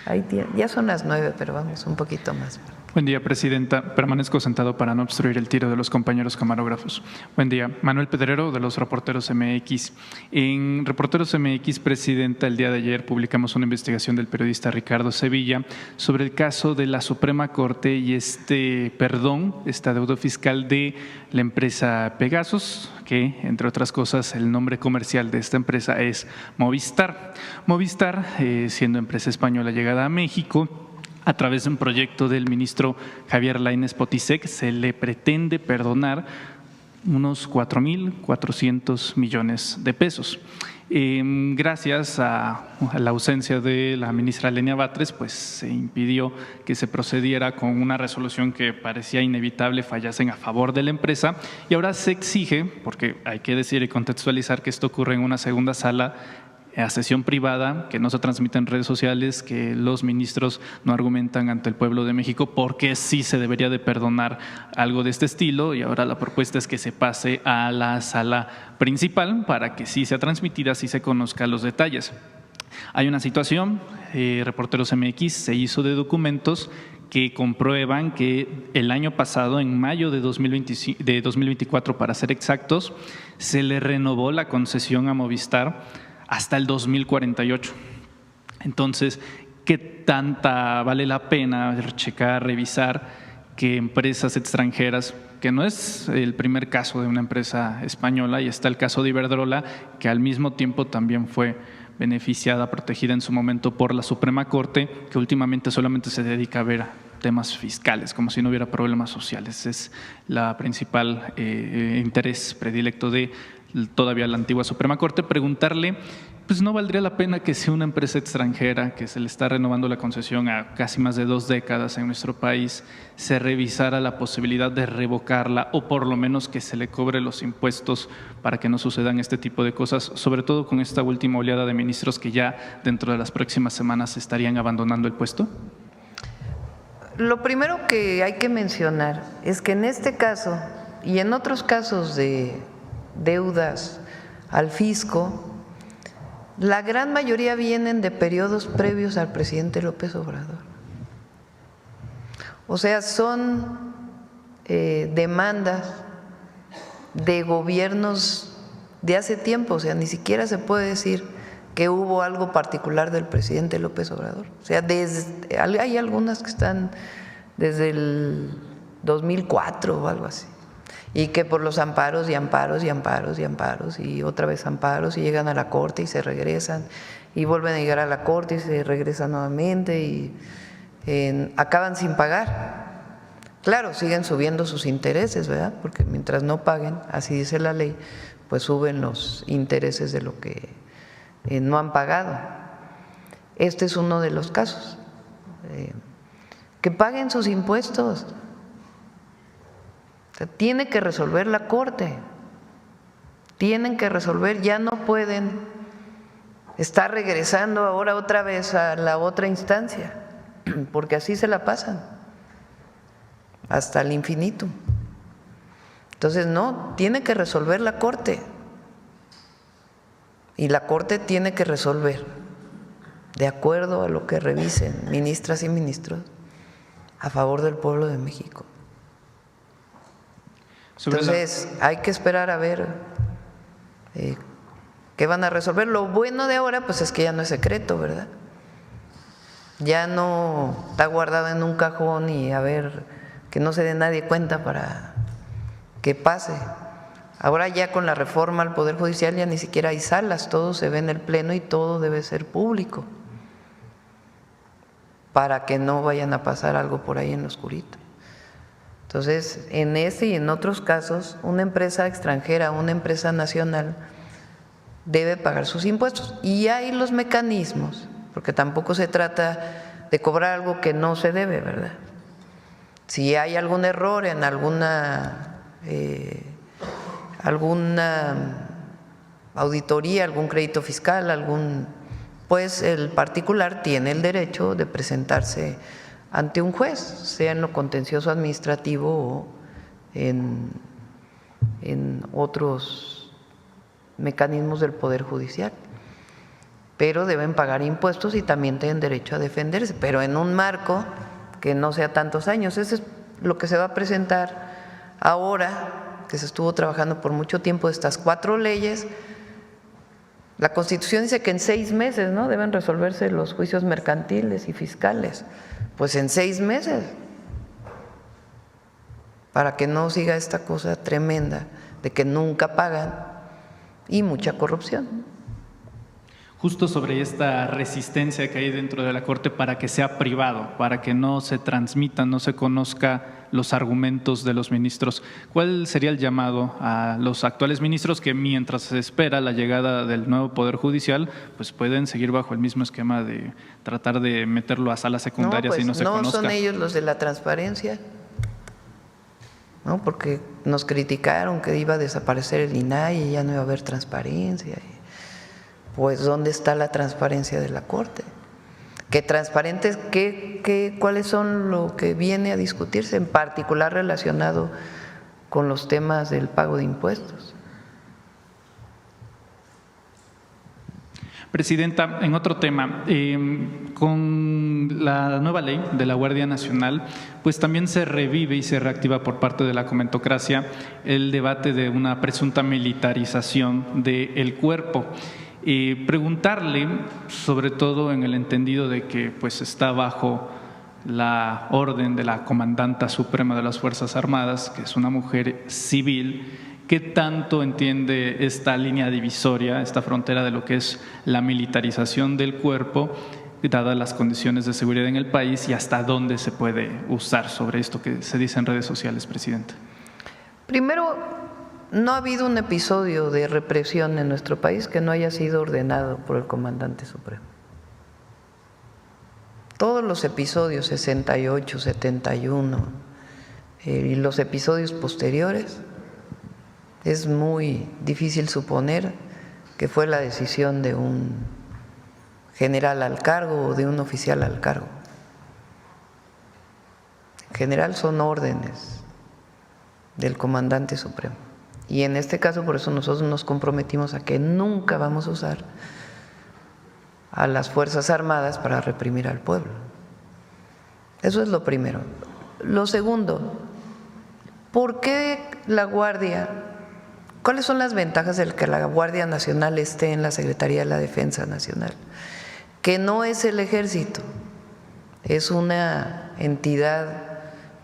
Ahí ya son las 9, pero vamos un poquito más. Buen día, Presidenta. Permanezco sentado para no obstruir el tiro de los compañeros camarógrafos. Buen día. Manuel Pedrero, de los Reporteros MX. En Reporteros MX, Presidenta, el día de ayer publicamos una investigación del periodista Ricardo Sevilla sobre el caso de la Suprema Corte y esta deuda fiscal de la empresa Pegasus, que, entre otras cosas, el nombre comercial de esta empresa es Movistar. Movistar, siendo empresa española llegada a México, a través de un proyecto del ministro Javier Lainez Potisek, se le pretende perdonar unos 4.400 millones de pesos. Gracias a la ausencia de la ministra Lenia Batres, pues se impidió que se procediera con una resolución que parecía inevitable fallasen a favor de la empresa, y ahora se exige, porque hay que decir y contextualizar que esto ocurre en una segunda sala a sesión privada, que no se transmite en redes sociales, que los ministros no argumentan ante el pueblo de México por qué sí se debería de perdonar algo de este estilo, y ahora la propuesta es que se pase a la sala principal para que sí sea transmitida, sí se conozcan los detalles. Hay una situación, Reporteros MX se hizo de documentos que comprueban que el año pasado, en mayo de 2024 para ser exactos, se le renovó la concesión a Movistar hasta el 2048. Entonces, ¿qué tanta vale la pena checar, revisar que empresas extranjeras, que no es el primer caso de una empresa española, y está el caso de Iberdrola, que al mismo tiempo también fue beneficiada, protegida en su momento por la Suprema Corte, que últimamente solamente se dedica a ver temas fiscales, como si no hubiera problemas sociales? Es la principal interés predilecto de todavía la antigua Suprema Corte. Preguntarle, pues no valdría la pena que si una empresa extranjera que se le está renovando la concesión a casi más de 2 décadas en nuestro país, se revisara la posibilidad de revocarla, o por lo menos que se le cobre los impuestos para que no sucedan este tipo de cosas, sobre todo con esta última oleada de ministros que ya dentro de las próximas semanas estarían abandonando el puesto? Lo primero que hay que mencionar es que en este caso y en otros casos de deudas al fisco, la gran mayoría vienen de periodos previos al presidente López Obrador. O sea, son demandas de gobiernos de hace tiempo. O sea, ni siquiera se puede decir que hubo algo particular del presidente López Obrador. O sea, hay algunas que están desde el 2004 o algo así, y que por los amparos y amparos y amparos y amparos y otra vez amparos, y llegan a la corte y se regresan y vuelven a llegar a la corte y se regresan nuevamente y acaban sin pagar. Claro, siguen subiendo sus intereses, ¿verdad? Porque mientras no paguen, así dice la ley, pues suben los intereses de lo que no han pagado. Este es uno de los casos. Que paguen sus impuestos. Tiene que resolver la Corte, tienen que resolver, ya no pueden estar regresando ahora otra vez a la otra instancia, porque así se la pasan hasta el infinito. Entonces, no, tiene que resolver la Corte, y la Corte tiene que resolver de acuerdo a lo que revisen ministras y ministros a favor del pueblo de México. Entonces, hay que esperar a ver qué van a resolver. Lo bueno de ahora, pues es que ya no es secreto, ¿verdad? Ya no está guardado en un cajón y a ver, que no se dé nadie cuenta para que pase. Ahora ya con la reforma al Poder Judicial ya ni siquiera hay salas, todo se ve en el Pleno y todo debe ser público, para que no vayan a pasar algo por ahí en lo oscurito. Entonces, en ese y en otros casos, una empresa extranjera, una empresa nacional debe pagar sus impuestos. Y hay los mecanismos, porque tampoco se trata de cobrar algo que no se debe, ¿verdad? Si hay algún error en alguna auditoría, algún crédito fiscal, pues el particular tiene el derecho de presentarse ante un juez, sea en lo contencioso administrativo o en otros mecanismos del Poder Judicial. pero deben pagar impuestos y también tienen derecho a defenderse, pero en un marco que no sea tantos años. Eso es lo que se va a presentar ahora, que se estuvo trabajando por mucho tiempo de estas 4 leyes. La Constitución dice que en 6 meses, ¿no?, deben resolverse los juicios mercantiles y fiscales. Pues en 6 meses, para que no siga esta cosa tremenda de que nunca pagan y mucha corrupción. Justo sobre esta resistencia que hay dentro de la Corte para que sea privado, para que no se transmita, no se conozca los argumentos de los ministros, ¿cuál sería el llamado a los actuales ministros que mientras se espera la llegada del nuevo Poder Judicial, pues pueden seguir bajo el mismo esquema de tratar de meterlo a salas secundarias y no se conozca? No son ellos los de la transparencia, ¿no? Porque nos criticaron que iba a desaparecer el INAI y ya no iba a haber transparencia. Pues ¿dónde está la transparencia de la Corte? ¿Qué transparentes? ¿Cuáles son lo que viene a discutirse, en particular relacionado con los temas del pago de impuestos? Presidenta, en otro tema, con la nueva ley de la Guardia Nacional, pues también se revive y se reactiva por parte de la comentocracia el debate de una presunta militarización del cuerpo. Preguntarle, sobre todo en el entendido de que pues está bajo la orden de la Comandanta Suprema de las Fuerzas Armadas, que es una mujer civil, ¿qué tanto entiende esta línea divisoria, esta frontera de lo que es la militarización del cuerpo, dadas las condiciones de seguridad en el país, y hasta dónde se puede usar sobre esto que se dice en redes sociales, Presidenta? Primero, no ha habido un episodio de represión en nuestro país que no haya sido ordenado por el Comandante Supremo. Todos los episodios, 68, 71 y los episodios posteriores, es muy difícil suponer que fue la decisión de un general al cargo o de un oficial al cargo. En general son órdenes del Comandante Supremo. Y en este caso, por eso nosotros nos comprometimos a que nunca vamos a usar a las Fuerzas Armadas para reprimir al pueblo. Eso es lo primero. Lo segundo, ¿por qué la Guardia? ¿Cuáles son las ventajas de que la Guardia Nacional esté en la Secretaría de la Defensa Nacional? Que no es el Ejército, es una entidad,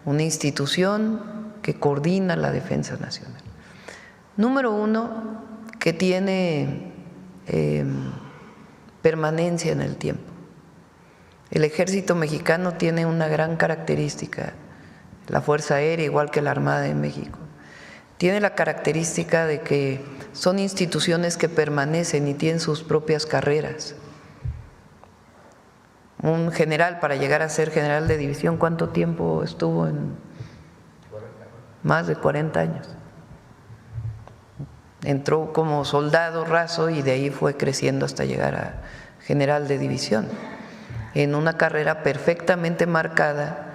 una institución que coordina la defensa nacional. Número uno, que tiene permanencia en el tiempo. El Ejército mexicano tiene una gran característica, la Fuerza Aérea, igual que la Armada de México. Tiene la característica de que son instituciones que permanecen y tienen sus propias carreras. Un general, para llegar a ser general de división, ¿cuánto tiempo estuvo? Más de 40 años. Entró como soldado raso y de ahí fue creciendo hasta llegar a general de división, en una carrera perfectamente marcada,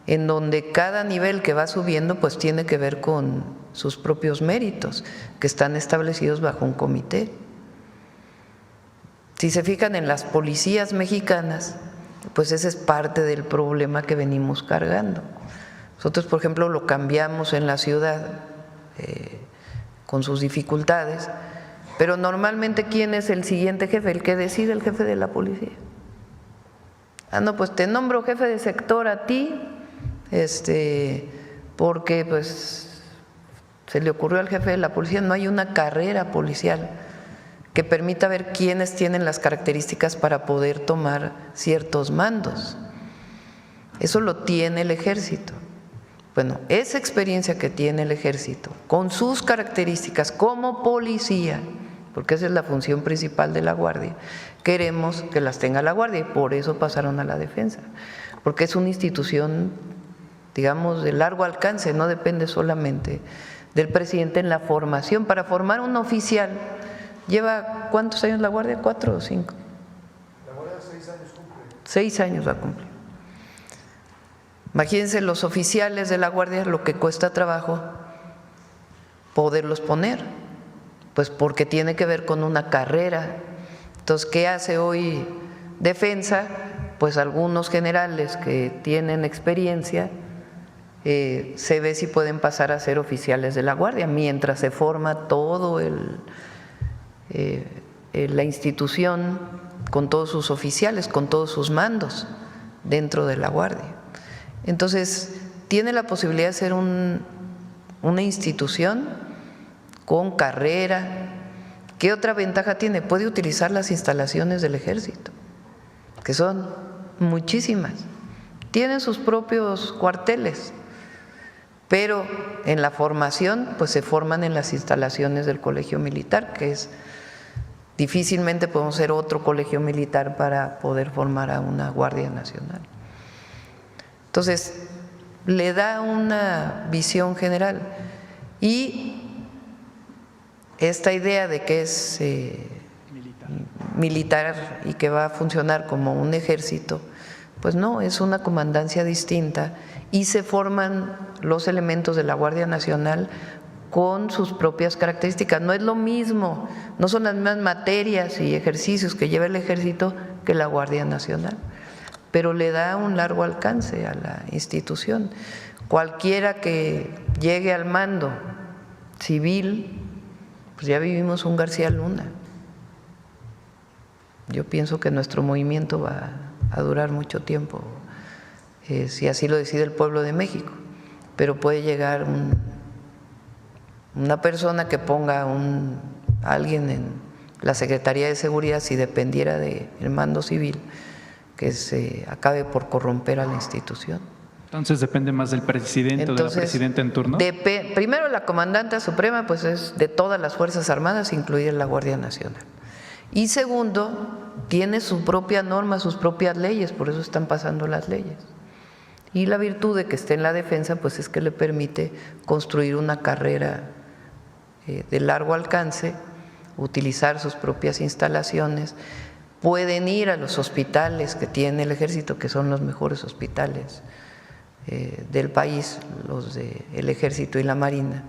en donde cada nivel que va subiendo pues tiene que ver con sus propios méritos, que están establecidos bajo un comité. Si se fijan en las policías mexicanas, pues ese es parte del problema que venimos cargando. Nosotros, por ejemplo, lo cambiamos en la ciudad, con sus dificultades, pero normalmente ¿quién es el siguiente jefe? El que decide, el jefe de la policía. No, pues te nombro jefe de sector a ti, porque pues se le ocurrió al jefe de la policía. No hay una carrera policial que permita ver quiénes tienen las características para poder tomar ciertos mandos. Eso lo tiene el Ejército. Bueno, esa experiencia que tiene el Ejército, con sus características como policía, porque esa es la función principal de la Guardia, queremos que las tenga la Guardia y por eso pasaron a la defensa, porque es una institución, digamos, de largo alcance, no depende solamente del presidente en la formación. Para formar un oficial, ¿lleva cuántos años la Guardia? ¿4 o 5? La Guardia 6 años cumple. 6 años va a cumplir. Imagínense los oficiales de la Guardia, lo que cuesta trabajo poderlos poner, pues porque tiene que ver con una carrera Entonces, ¿qué hace hoy Defensa? Pues algunos generales que tienen experiencia se ve si pueden pasar a ser oficiales de la Guardia mientras se forma todo la institución con todos sus oficiales, con todos sus mandos dentro de la Guardia. Entonces, tiene la posibilidad de ser una institución con carrera. ¿Qué otra ventaja tiene? Puede utilizar las instalaciones del Ejército, que son muchísimas. Tienen sus propios cuarteles, pero en la formación pues se forman en las instalaciones del Colegio Militar, que es difícilmente podemos ser otro colegio militar para poder formar a una Guardia Nacional. Entonces, le da una visión general y esta idea de que es militar y que va a funcionar como un ejército, pues no, es una comandancia distinta y se forman los elementos de la Guardia Nacional con sus propias características. No es lo mismo, no son las mismas materias y ejercicios que lleva el Ejército que la Guardia Nacional, pero le da un largo alcance a la institución. Cualquiera que llegue al mando civil, pues ya vivimos un García Luna. Yo pienso que nuestro movimiento va a durar mucho tiempo, si así lo decide el pueblo de México, pero puede llegar una persona que ponga a alguien en la Secretaría de Seguridad, si dependiera del mando civil, que se acabe por corromper a la institución. Entonces depende más del presidente o de la presidenta en turno. Primero, la comandante suprema pues es de todas las Fuerzas Armadas, incluida la Guardia Nacional. Y segundo, tiene su propia norma, sus propias leyes, por eso están pasando las leyes. Y la virtud de que esté en la Defensa pues es que le permite construir una carrera de largo alcance, utilizar sus propias instalaciones. Pueden ir a los hospitales que tiene el Ejército, que son los mejores hospitales del país, los del Ejército y la Marina.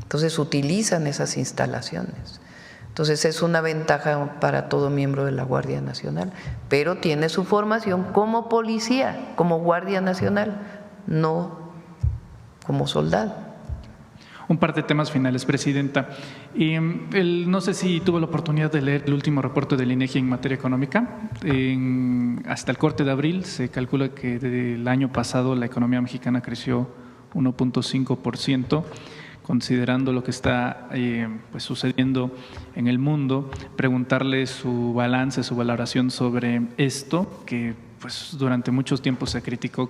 Entonces utilizan esas instalaciones. Entonces es una ventaja para todo miembro de la Guardia Nacional, pero tiene su formación como policía, como Guardia Nacional, no como soldado. Un par de temas finales, Presidenta. No sé si tuvo la oportunidad de leer el último reporte del INEGI en materia económica. Hasta el corte de abril se calcula que del año pasado la economía mexicana creció 1.5%. Considerando lo que está pues sucediendo en el mundo, preguntarle su balance, su valoración sobre esto, que pues durante muchos tiempos se criticó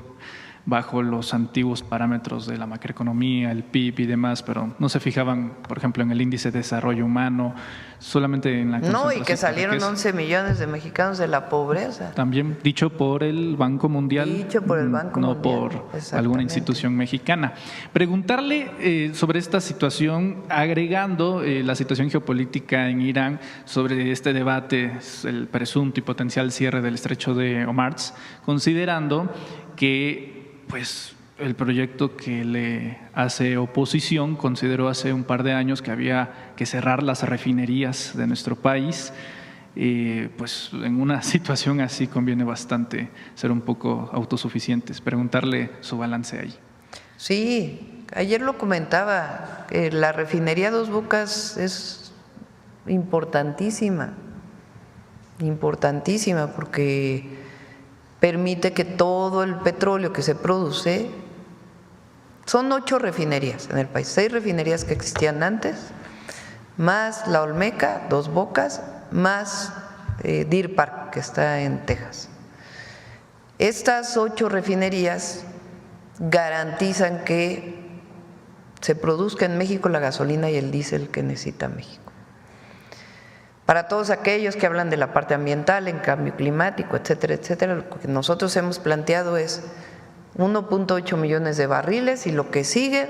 bajo los antiguos parámetros de la macroeconomía, el PIB y demás, pero no se fijaban, por ejemplo, en el índice de desarrollo humano, solamente en la No, y que salieron 11 millones de mexicanos de la pobreza. También dicho por el Banco Mundial. Dicho por el Banco no Mundial. por alguna institución mexicana. Preguntarle sobre esta situación, agregando la situación geopolítica en Irán, sobre este debate, el presunto y potencial cierre del estrecho de Hormuz, considerando que pues el proyecto que le hace oposición consideró hace un par de años que había que cerrar las refinerías de nuestro país. Pues en una situación así conviene bastante ser un poco autosuficientes. Preguntarle su balance ahí. Sí, ayer lo comentaba, la refinería Dos Bocas es importantísima porque permite que todo el petróleo que se produce, son 8 refinerías en el país, 6 refinerías que existían antes, más la Olmeca, Dos Bocas, más Deer Park, que está en Texas. Estas 8 refinerías garantizan que se produzca en México la gasolina y el diésel que necesita México. Para todos aquellos que hablan de la parte ambiental, en cambio climático, etcétera, etcétera, lo que nosotros hemos planteado es 1.8 millones de barriles y lo que sigue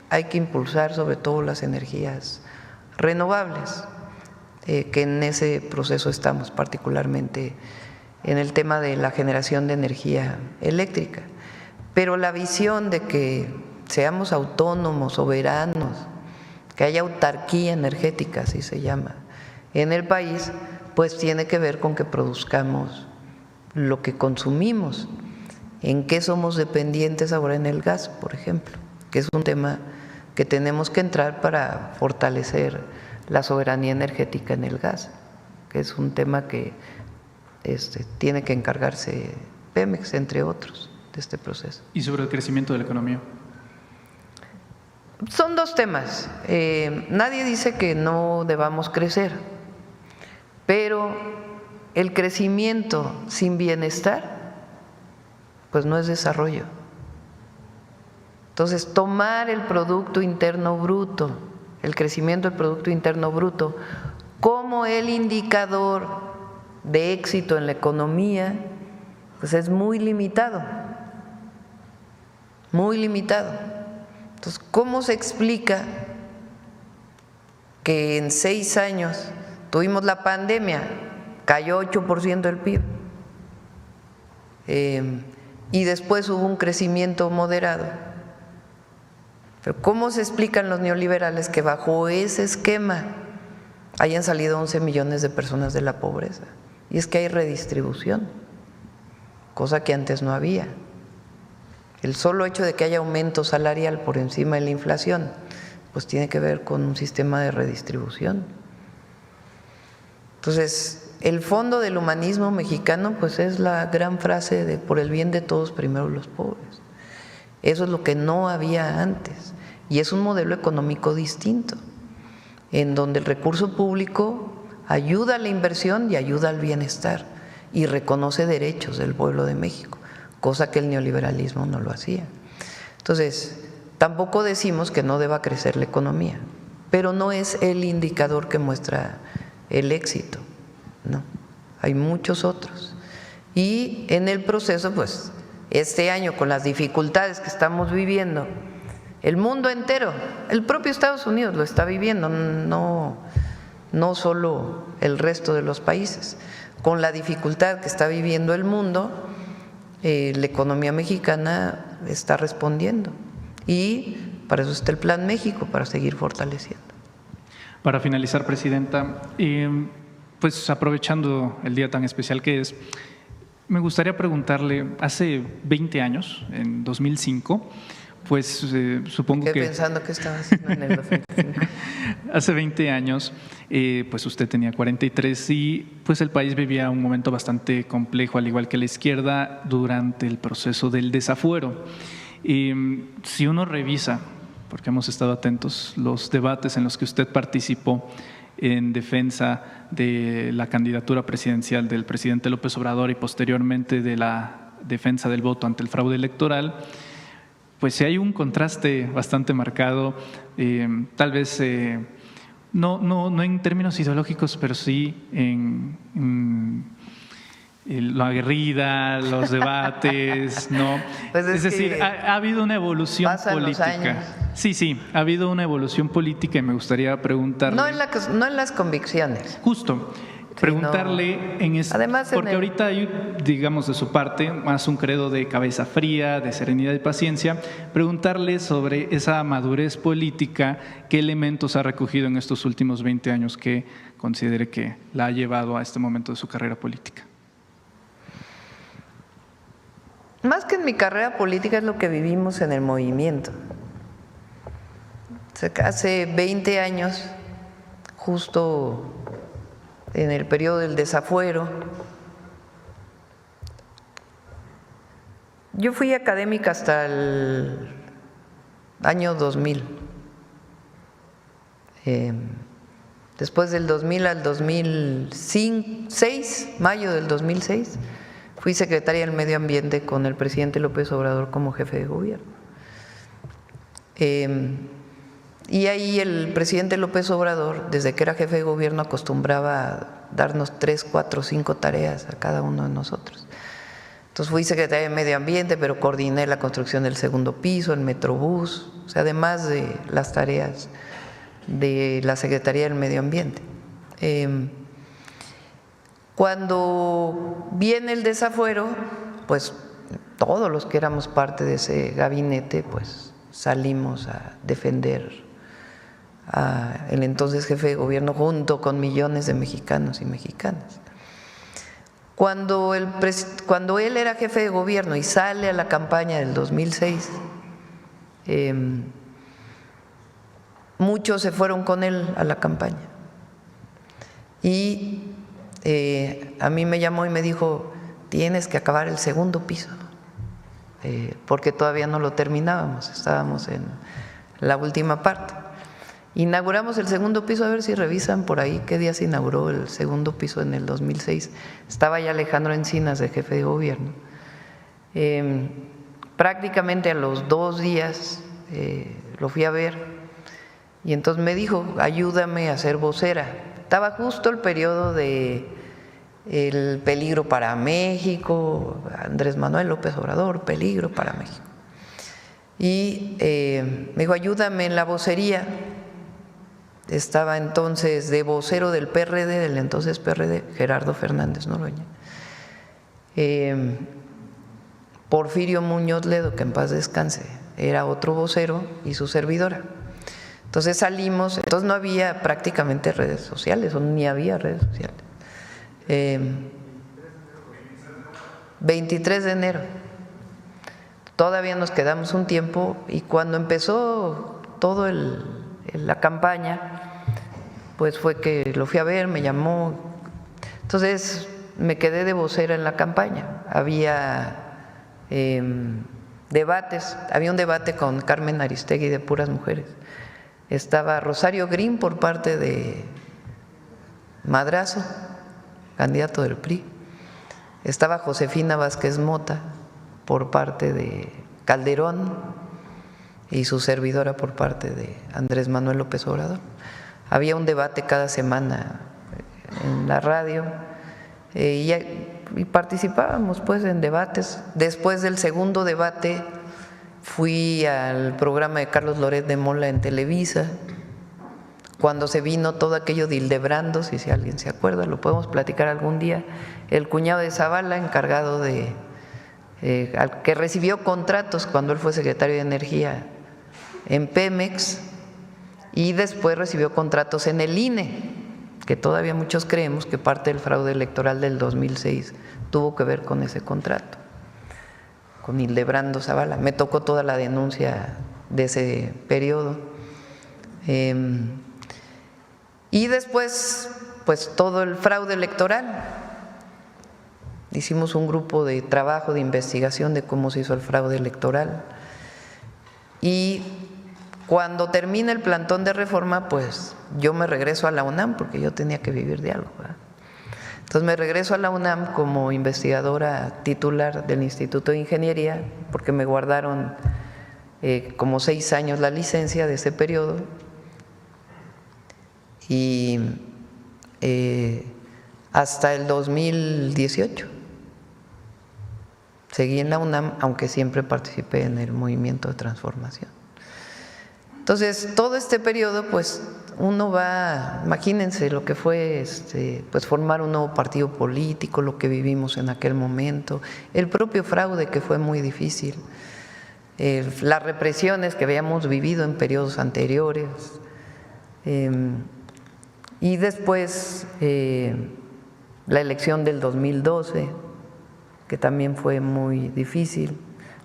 hay que impulsar sobre todo las energías renovables, que en ese proceso estamos, particularmente en el tema de la generación de energía eléctrica. Pero la visión de que seamos autónomos, soberanos, que haya autarquía energética, así se llama, en el país, pues tiene que ver con que produzcamos lo que consumimos. ¿En qué somos dependientes ahora en el gas, por ejemplo? Que es un tema que tenemos que entrar para fortalecer la soberanía energética en el gas, que es un tema que tiene que encargarse Pemex, entre otros, de este proceso. ¿Y sobre el crecimiento de la economía? Son dos temas. Nadie dice que no debamos crecer, pero el crecimiento sin bienestar, pues no es desarrollo. Entonces, tomar el Producto Interno Bruto, el crecimiento del Producto Interno Bruto, como el indicador de éxito en la economía, pues es muy limitado, muy limitado. Entonces, ¿cómo se explica que en 6 años tuvimos la pandemia, cayó 8% el PIB, y después hubo un crecimiento moderado? Pero ¿cómo se explican los neoliberales que bajo ese esquema hayan salido 11 millones de personas de la pobreza? Y es que hay redistribución, cosa que antes no había. El solo hecho de que haya aumento salarial por encima de la inflación, pues tiene que ver con un sistema de redistribución. Entonces, el fondo del humanismo mexicano, pues es la gran frase de por el bien de todos, primero los pobres. Eso es lo que no había antes, y es un modelo económico distinto, en donde el recurso público ayuda a la inversión y ayuda al bienestar y reconoce derechos del pueblo de México, cosa que el neoliberalismo no lo hacía. Entonces, tampoco decimos que no deba crecer la economía, pero no es el indicador que muestra el éxito, no, hay muchos otros. Y en el proceso, pues, este año con las dificultades que estamos viviendo, el mundo entero, el propio Estados Unidos lo está viviendo, no solo el resto de los países. Con la dificultad que está viviendo el mundo, la economía mexicana está respondiendo, y para eso está el Plan México, para seguir fortaleciendo. Para finalizar, Presidenta, pues aprovechando el día tan especial que es, me gustaría preguntarle, hace 20 años, en 2005, pues supongo que… pensando que estaba haciendo en el 2005. Hace 20 años, pues usted tenía 43 y pues el país vivía un momento bastante complejo, al igual que la izquierda, durante el proceso del desafuero. Si uno revisa, porque hemos estado atentos, los debates en los que usted participó en defensa de la candidatura presidencial del presidente López Obrador y posteriormente de la defensa del voto ante el fraude electoral, pues sí hay un contraste bastante marcado, tal vez no en términos ideológicos, pero sí en la aguerrida, los debates, ¿no? Pues es decir, ha habido una evolución política. Sí, ha habido una evolución política y me gustaría preguntarle… No en las convicciones. Justo, preguntarle en esto, Además, porque ahorita hay, digamos, de su parte, más un credo de cabeza fría, de serenidad y paciencia, preguntarle sobre esa madurez política, qué elementos ha recogido en estos últimos 20 años que considere que la ha llevado a este momento de su carrera política. Más que en mi carrera política es lo que vivimos en el movimiento. O sea, hace 20 años, justo en el periodo del desafuero, yo fui académica hasta el año 2000. Después del 2000 al 2006, mayo del 2006, fui secretaria del Medio Ambiente con el presidente López Obrador como jefe de gobierno. Y ahí el presidente López Obrador, desde que era jefe de gobierno, acostumbraba a darnos 3, 4, 5 tareas a cada uno de nosotros. Entonces fui secretaria de Medio Ambiente, pero coordiné la construcción del segundo piso, el Metrobús, o sea, además de las tareas de la Secretaría del Medio Ambiente. Cuando viene el desafuero, pues todos los que éramos parte de ese gabinete, pues salimos a defender el entonces jefe de gobierno junto con millones de mexicanos y mexicanas. Cuando él era jefe de gobierno y sale a la campaña del 2006, muchos se fueron con él a la campaña. Y a mí me llamó y me dijo, tienes que acabar el segundo piso, porque todavía no lo terminábamos, estábamos en la última parte. Inauguramos el segundo piso, a ver si revisan por ahí qué día se inauguró el segundo piso en el 2006. Estaba ya Alejandro Encinas de jefe de gobierno. Prácticamente a los 2 días lo fui a ver y entonces me dijo, ayúdame a ser vocera. Estaba justo el periodo de el peligro para México, Andrés Manuel López Obrador, peligro para México. Y me dijo, ayúdame en la vocería. Estaba entonces de vocero del PRD, del entonces PRD, Gerardo Fernández Noroña. Porfirio Muñoz Ledo, que en paz descanse, era otro vocero y su servidora. Entonces salimos, entonces no había prácticamente redes sociales, o ni había redes sociales. 23 de enero. Todavía nos quedamos un tiempo y cuando empezó todo la campaña, pues fue que lo fui a ver, me llamó. Entonces me quedé de vocera en la campaña. Había debates, había un debate con Carmen Aristegui de Puras Mujeres. Estaba Rosario Green por parte de Madrazo, candidato del PRI. Estaba Josefina Vázquez Mota por parte de Calderón y su servidora por parte de Andrés Manuel López Obrador. Había un debate cada semana en la radio y participábamos pues en debates. Después del segundo debate fui al programa de Carlos Loret de Mola en Televisa, cuando se vino todo aquello de Hildebrando, si alguien se acuerda, lo podemos platicar algún día, el cuñado de Zavala, encargado de, que recibió contratos cuando él fue secretario de Energía en Pemex y después recibió contratos en el INE, que todavía muchos creemos que parte del fraude electoral del 2006 tuvo que ver con ese contrato, con Hildebrando Zavala. Me tocó toda la denuncia de ese periodo. Y después, pues todo el fraude electoral. Hicimos un grupo de trabajo, de investigación de cómo se hizo el fraude electoral. Y cuando termina el plantón de reforma, pues yo me regreso a la UNAM, porque yo tenía que vivir de algo, ¿verdad? Entonces me regreso a la UNAM como investigadora titular del Instituto de Ingeniería, porque me guardaron como 6 años la licencia de ese periodo. Y hasta el 2018 seguí en la UNAM, aunque siempre participé en el movimiento de transformación. Entonces, todo este periodo, pues uno va, imagínense lo que fue pues formar un nuevo partido político, lo que vivimos en aquel momento, el propio fraude que fue muy difícil, las represiones que habíamos vivido en periodos anteriores, y después la elección del 2012, que también fue muy difícil,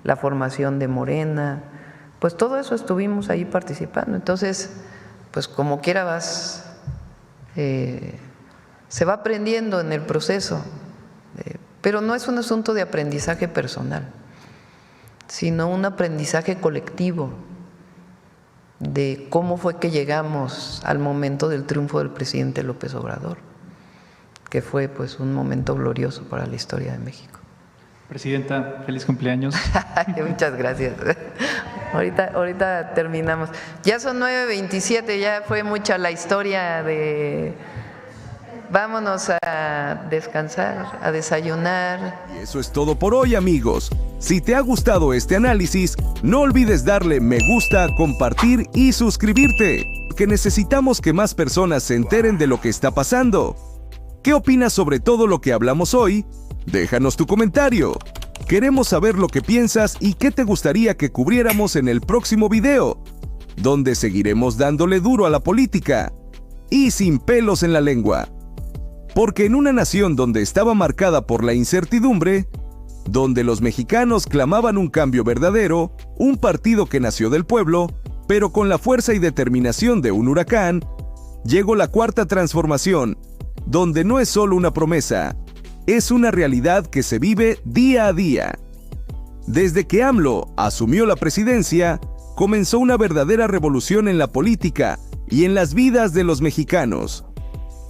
la formación de Morena, pues todo eso estuvimos ahí participando. Entonces, pues como quiera vas, se va aprendiendo en el proceso, pero no es un asunto de aprendizaje personal, sino un aprendizaje colectivo de cómo fue que llegamos al momento del triunfo del presidente López Obrador, que fue pues un momento glorioso para la historia de México. Presidenta, feliz cumpleaños. Muchas gracias. Ahorita terminamos. Ya son 9:27, ya fue mucha la historia de… Vámonos a descansar, a desayunar. Y eso es todo por hoy, amigos. Si te ha gustado este análisis, no olvides darle me gusta, compartir y suscribirte, que necesitamos que más personas se enteren de lo que está pasando. ¿Qué opinas sobre todo lo que hablamos hoy? Déjanos tu comentario. Queremos saber lo que piensas y qué te gustaría que cubriéramos en el próximo video. donde seguiremos dándole duro a la política y sin pelos en la lengua. Porque en una nación donde estaba marcada por la incertidumbre, donde los mexicanos clamaban un cambio verdadero, un partido que nació del pueblo, pero con la fuerza y determinación de un huracán, llegó la Cuarta Transformación, donde no es solo una promesa, es una realidad que se vive día a día. Desde que AMLO asumió la presidencia, comenzó una verdadera revolución en la política y en las vidas de los mexicanos.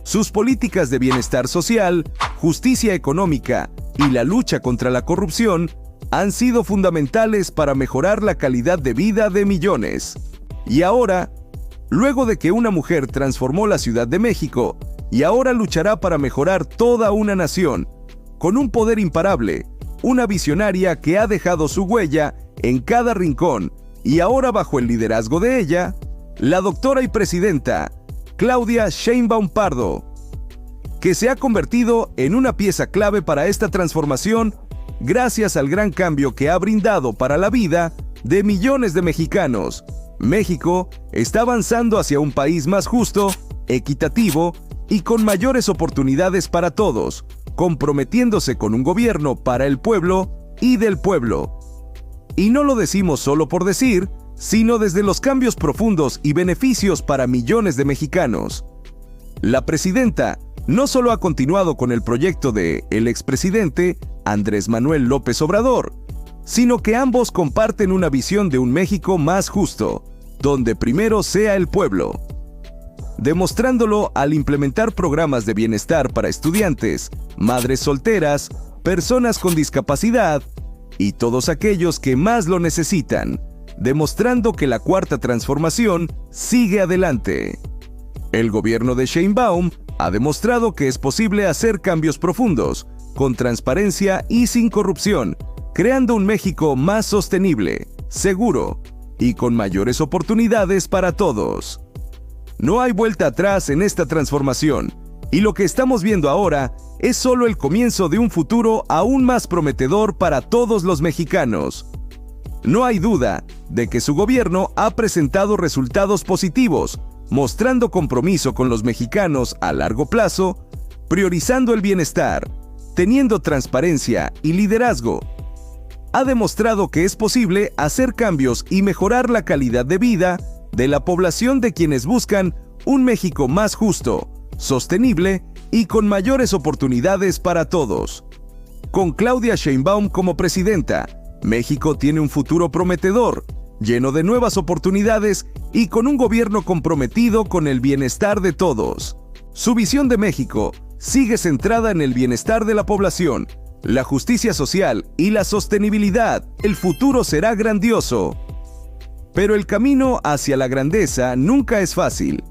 Sus políticas de bienestar social, justicia económica y la lucha contra la corrupción han sido fundamentales para mejorar la calidad de vida de millones. Y ahora, luego de que una mujer transformó la Ciudad de México y ahora luchará para mejorar toda una nación, con un poder imparable, una visionaria que ha dejado su huella en cada rincón y ahora bajo el liderazgo de ella, la doctora y presidenta Claudia Sheinbaum Pardo, que se ha convertido en una pieza clave para esta transformación gracias al gran cambio que ha brindado para la vida de millones de mexicanos. México está avanzando hacia un país más justo, equitativo y con mayores oportunidades para todos, comprometiéndose con un gobierno para el pueblo y del pueblo. Y no lo decimos solo por decir, sino desde los cambios profundos y beneficios para millones de mexicanos. La presidenta no solo ha continuado con el proyecto de el expresidente Andrés Manuel López Obrador, sino que ambos comparten una visión de un México más justo, donde primero sea el pueblo, demostrándolo al implementar programas de bienestar para estudiantes, madres solteras, personas con discapacidad y todos aquellos que más lo necesitan, demostrando que la Cuarta Transformación sigue adelante. El gobierno de Sheinbaum ha demostrado que es posible hacer cambios profundos, con transparencia y sin corrupción, creando un México más sostenible, seguro y con mayores oportunidades para todos. No hay vuelta atrás en esta transformación, y lo que estamos viendo ahora es solo el comienzo de un futuro aún más prometedor para todos los mexicanos. No hay duda de que su gobierno ha presentado resultados positivos, mostrando compromiso con los mexicanos a largo plazo, priorizando el bienestar, teniendo transparencia y liderazgo. Ha demostrado que es posible hacer cambios y mejorar la calidad de vida de la población de quienes buscan un México más justo, sostenible y con mayores oportunidades para todos. Con Claudia Sheinbaum como presidenta, México tiene un futuro prometedor, lleno de nuevas oportunidades y con un gobierno comprometido con el bienestar de todos. Su visión de México sigue centrada en el bienestar de la población, la justicia social y la sostenibilidad. El futuro será grandioso. Pero el camino hacia la grandeza nunca es fácil.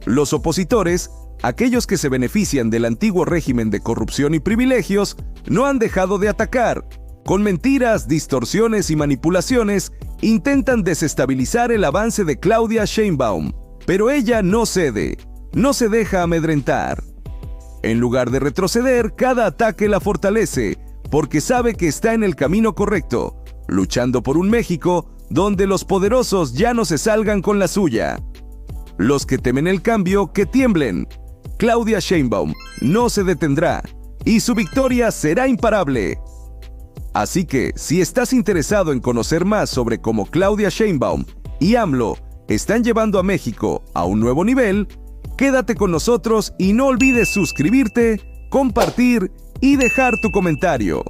Los opositores, aquellos que se benefician del antiguo régimen de corrupción y privilegios, no han dejado de atacar. Con mentiras, distorsiones y manipulaciones, intentan desestabilizar el avance de Claudia Sheinbaum. Pero ella no cede, no se deja amedrentar. En lugar de retroceder, cada ataque la fortalece, porque sabe que está en el camino correcto, luchando por un México donde los poderosos ya no se salgan con la suya. Los que temen el cambio, que tiemblen. Claudia Sheinbaum no se detendrá, y su victoria será imparable. Así que, si estás interesado en conocer más sobre cómo Claudia Sheinbaum y AMLO están llevando a México a un nuevo nivel, quédate con nosotros y no olvides suscribirte, compartir y dejar tu comentario.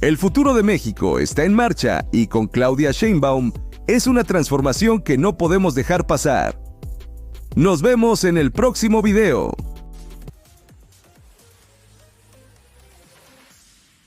El futuro de México está en marcha y con Claudia Sheinbaum es una transformación que no podemos dejar pasar. Nos vemos en el próximo video.